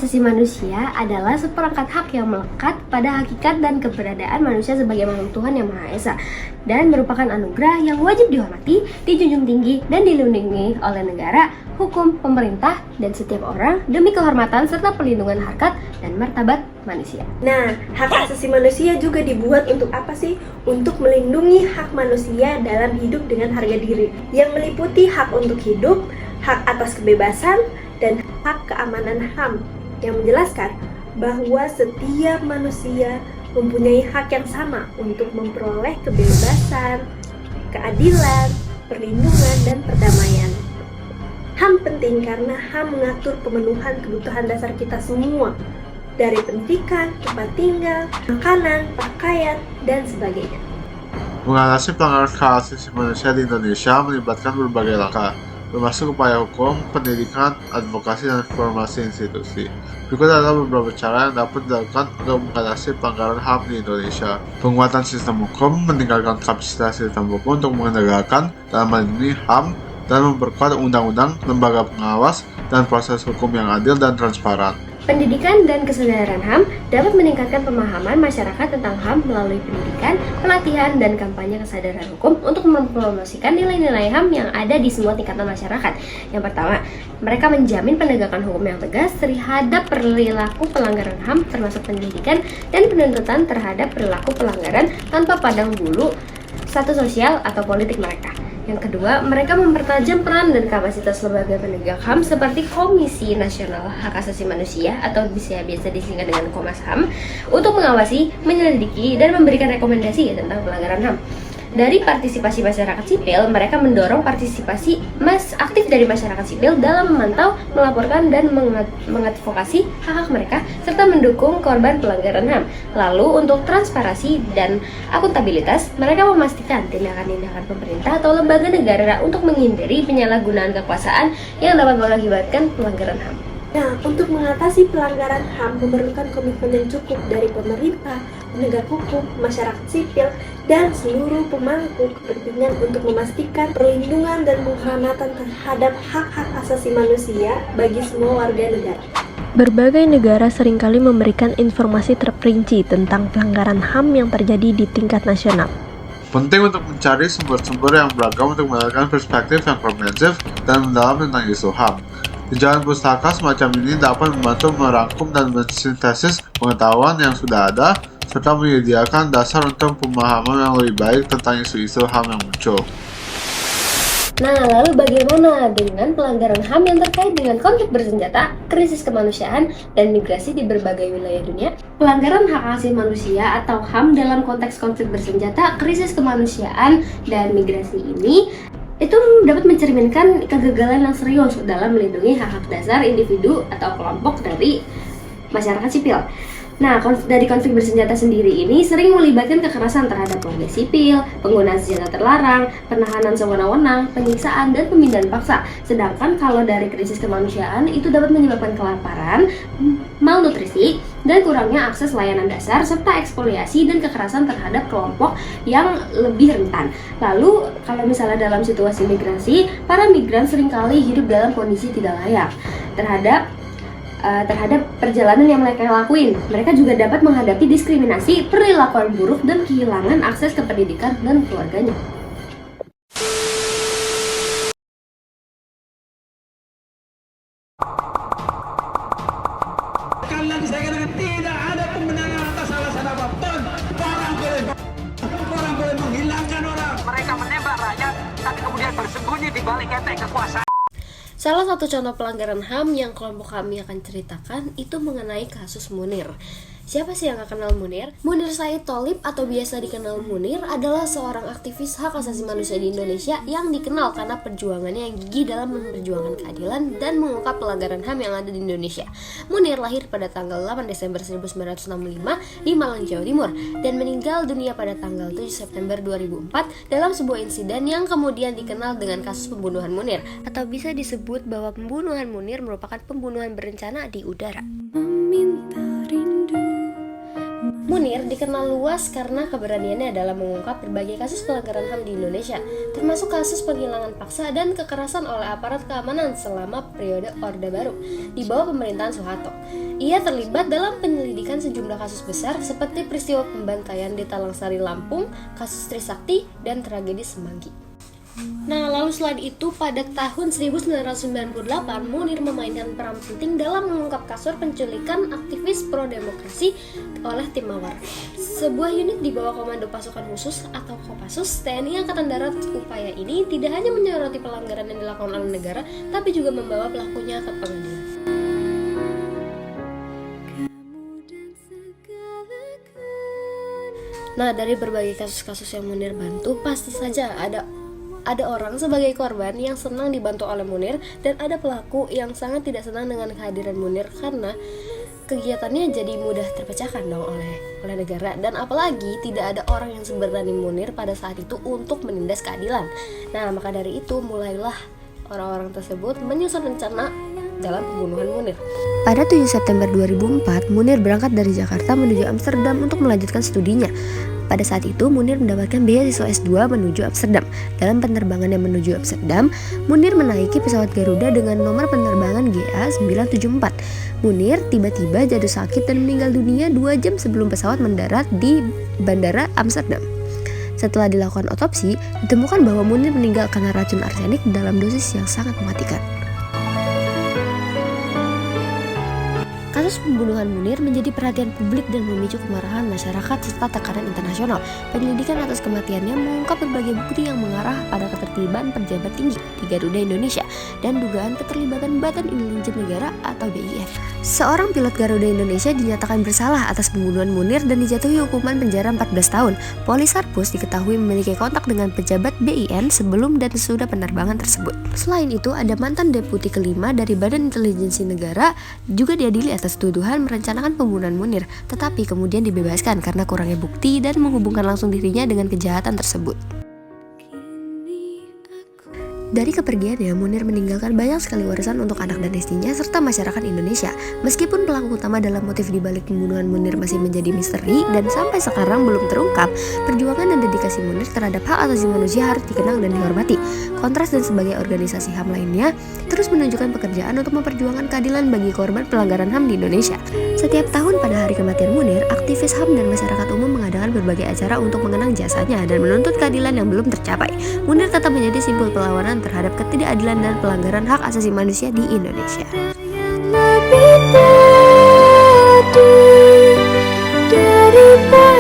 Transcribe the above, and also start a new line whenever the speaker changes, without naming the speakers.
asasi manusia adalah seperangkat hak yang melekat pada hakikat dan keberadaan manusia sebagai makhluk Tuhan yang Maha Esa dan merupakan anugerah yang wajib dihormati, dijunjung tinggi, dan dilindungi oleh negara, hukum, pemerintah, dan setiap orang demi kehormatan serta perlindungan harkat dan martabat manusia.
Nah, hak asasi manusia juga dibuat untuk apa sih? Untuk melindungi hak manusia dalam hidup dengan harga diri, yang meliputi hak untuk hidup, hak atas kebebasan, dan hak keamanan HAM, yang menjelaskan bahwa setiap manusia mempunyai hak yang sama untuk memperoleh kebebasan, keadilan, perlindungan, dan perdamaian. HAM penting karena HAM mengatur pemenuhan kebutuhan dasar kita semua, dari pendidikan, tempat tinggal, makanan, pakaian, dan sebagainya.
Mengatasi pelanggaran hak asasi manusia di Indonesia melibatkan berbagai langkah, termasuk upaya hukum, pendidikan, advokasi, dan reformasi institusi. Berikut adalah beberapa cara yang dapat dilakukan untuk mengatasi pelanggaran HAM di Indonesia. Penguatan sistem hukum, meningkatkan kapasitas sistem hukum untuk menegakkan dan melindungi HAM, dan memperkuat undang-undang, lembaga pengawas, dan proses hukum yang adil dan transparan.
Pendidikan dan kesadaran HAM dapat meningkatkan pemahaman masyarakat tentang HAM melalui pendidikan, pelatihan, dan kampanye kesadaran hukum untuk mempromosikan nilai-nilai HAM yang ada di semua tingkatan masyarakat. Yang pertama, mereka menjamin penegakan hukum yang tegas terhadap perilaku pelanggaran HAM, termasuk pendidikan dan penuntutan terhadap perilaku pelanggaran tanpa pandang bulu status sosial atau politik mereka. Yang kedua, mereka mempertajam peran dan kapasitas lembaga penegak HAM seperti Komisi Nasional Hak Asasi Manusia atau biasa disingkat dengan Komnas HAM untuk mengawasi, menyelidiki, dan memberikan rekomendasi tentang pelanggaran HAM. Dari partisipasi masyarakat sipil, mereka mendorong partisipasi aktif dari masyarakat sipil dalam memantau, melaporkan, dan mengadvokasi hak-hak mereka serta mendukung korban pelanggaran HAM. Lalu untuk transparansi dan akuntabilitas, mereka memastikan tindakan-tindakan pemerintah atau lembaga negara untuk menghindari penyalahgunaan kekuasaan yang dapat mengakibatkan pelanggaran HAM.
Nah, untuk mengatasi pelanggaran HAM memerlukan komitmen yang cukup dari pemerintah, penegak hukum, masyarakat sipil, dan seluruh pemangku kepentingan untuk memastikan perlindungan dan penghormatan terhadap hak-hak asasi manusia bagi semua warga negara.
Berbagai negara seringkali memberikan informasi terperinci tentang pelanggaran HAM yang terjadi di tingkat nasional.
Penting untuk mencari sumber-sumber yang beragam untuk mendapatkan perspektif yang komprehensif dan mendalam tentang isu HAM. Jalan pustaka semacam ini dapat membantu merangkum dan mensintesis pengetahuan yang sudah ada, serta menyediakan dasar untuk pemahaman yang lebih baik tentang isu-isu HAM yang muncul.
Nah, lalu bagaimana dengan pelanggaran HAM yang terkait dengan konflik bersenjata, krisis kemanusiaan, dan migrasi di berbagai wilayah dunia? Pelanggaran hak asasi manusia atau HAM dalam konteks konflik bersenjata, krisis kemanusiaan, dan migrasi ini itu dapat mencerminkan kegagalan yang serius dalam melindungi hak-hak dasar individu atau kelompok dari masyarakat sipil. Nah, dari konflik bersenjata sendiri ini sering melibatkan kekerasan terhadap warga sipil, penggunaan senjata terlarang, penahanan sewenang-wenang, penyiksaan, dan pemindahan paksa. Sedangkan kalau dari krisis kemanusiaan itu dapat menyebabkan kelaparan, malnutrisi, dan kurangnya akses layanan dasar, serta ekspoliasi dan kekerasan terhadap kelompok yang lebih rentan. Lalu, kalau misalnya dalam situasi migrasi, para migran seringkali hidup dalam kondisi tidak layak terhadap perjalanan yang mereka lakuin. Mereka juga dapat menghadapi diskriminasi, perilakuan buruk, dan kehilangan akses ke pendidikan dan keluarganya.
Kalian saya katakan tidak ada pembenaran atas alasan apapun. Orang boleh menghilangkan orang. Mereka menembak rakyat, tapi kemudian bersembunyi di balik ketek kekuasaan.
Salah satu contoh pelanggaran HAM yang kelompok kami akan ceritakan itu mengenai kasus Munir. Siapa sih yang gak kenal Munir? Munir Said Tholib atau biasa dikenal Munir adalah seorang aktivis hak asasi manusia di Indonesia yang dikenal karena perjuangannya yang gigih dalam memperjuangkan keadilan dan mengungkap pelanggaran HAM yang ada di Indonesia. Munir lahir pada tanggal 8 Desember 1965 di Malang, Jawa Timur dan meninggal dunia pada tanggal 7 September 2004 dalam sebuah insiden yang kemudian dikenal dengan kasus pembunuhan Munir, atau bisa disebut bahwa pembunuhan Munir merupakan pembunuhan berencana di udara. Munir dikenal luas karena keberaniannya dalam mengungkap berbagai kasus pelanggaran HAM di Indonesia, termasuk kasus penghilangan paksa dan kekerasan oleh aparat keamanan selama periode Orde Baru di bawah pemerintahan Soeharto. Ia terlibat dalam penyelidikan sejumlah kasus besar seperti peristiwa pembantaian di Talangsari, Lampung, kasus Trisakti, dan tragedi Semanggi. Nah, lalu selain itu, pada tahun 1998, Munir memainkan peran penting dalam mengungkap kasus penculikan aktivis pro-demokrasi oleh tim Mawar, sebuah unit di bawah Komando Pasukan Khusus atau Kopassus TNI Angkatan Darat. Upaya ini tidak hanya menyoroti pelanggaran yang dilakukan oleh negara, tapi juga membawa pelakunya ke pengadilan. Nah, dari berbagai kasus-kasus yang Munir bantu, pasti saja ada orang sebagai korban yang senang dibantu oleh Munir, dan ada pelaku yang sangat tidak senang dengan kehadiran Munir karena kegiatannya jadi mudah terpecahkan dong oleh negara, dan apalagi tidak ada orang yang seberani Munir pada saat itu untuk menindas keadilan. Nah, maka dari itu mulailah orang-orang tersebut menyusun rencana dalam pembunuhan Munir.
Pada 7 September 2004, Munir berangkat dari Jakarta menuju Amsterdam untuk melanjutkan studinya. Pada saat itu, Munir mendapatkan beasiswa S2 menuju Amsterdam. Dalam penerbangan yang menuju Amsterdam, Munir menaiki pesawat Garuda dengan nomor penerbangan GA974. Munir tiba-tiba jatuh sakit dan meninggal dunia 2 jam sebelum pesawat mendarat di Bandara Amsterdam. Setelah dilakukan otopsi, ditemukan bahwa Munir meninggal karena racun arsenik dalam dosis yang sangat mematikan. Kasus pembunuhan Munir menjadi perhatian publik dan memicu kemarahan masyarakat serta tekanan internasional. Penyelidikan atas kematiannya mengungkap berbagai bukti yang mengarah pada keterlibatan pejabat tinggi di Garuda Indonesia dan dugaan keterlibatan Badan Intelijen Negara atau BIN. Seorang pilot Garuda Indonesia dinyatakan bersalah atas pembunuhan Munir dan dijatuhi hukuman penjara 14 tahun. Polisarpus diketahui memiliki kontak dengan pejabat BIN sebelum dan sesudah penerbangan tersebut. Selain itu, ada mantan deputi kelima dari Badan Intelijensi Negara juga diadili atas tuduhan merencanakan pembunuhan Munir, tetapi kemudian dibebaskan karena kurangnya bukti dan menghubungkan langsung dirinya dengan kejahatan tersebut. Dari kepergiannya, Munir meninggalkan banyak sekali warisan untuk anak dan istrinya serta masyarakat Indonesia. Meskipun pelaku utama dalam motif dibalik pembunuhan Munir masih menjadi misteri dan sampai sekarang belum terungkap, perjuangan dan dedikasi Munir terhadap hak asasi manusia harus dikenang dan dihormati. Kontras dan sebagai organisasi HAM lainnya terus menunjukkan pekerjaan untuk memperjuangkan keadilan bagi korban pelanggaran HAM di Indonesia. Setiap tahun pada hari kematian Munir, aktivis HAM dan masyarakat umum mengadakan berbagai acara untuk mengenang jasanya dan menuntut keadilan yang belum tercapai. Munir tetap menjadi simbol perlawanan terhadap ketidakadilan dan pelanggaran hak asasi manusia di Indonesia.
Lebih tadi daripada